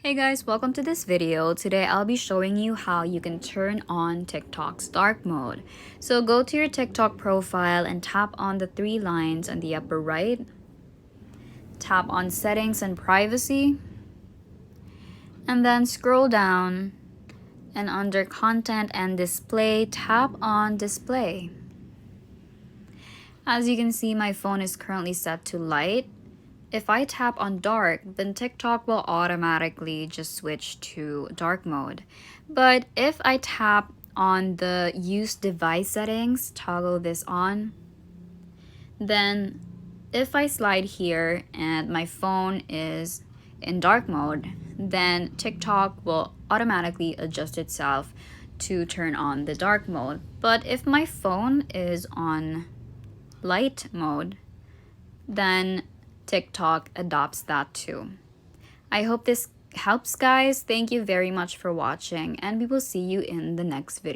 Hey guys, welcome to this video. Today I'll be showing you how you can turn on TikTok's dark mode. So go to your TikTok profile and tap on the three lines on the upper right. Tap on settings and privacy. And then scroll down and under content and display, tap on display. As you can see, my phone is currently set to light. If I tap on dark, then TikTok will automatically just switch to dark mode. But if I tap on the use device settings, toggle this on, then if I slide here and my phone is in dark mode, then TikTok will automatically adjust itself to turn on the dark mode. But if my phone is on light mode, then TikTok adopts that too. I hope this helps, guys. Thank you very much for watching, and we will see you in the next video.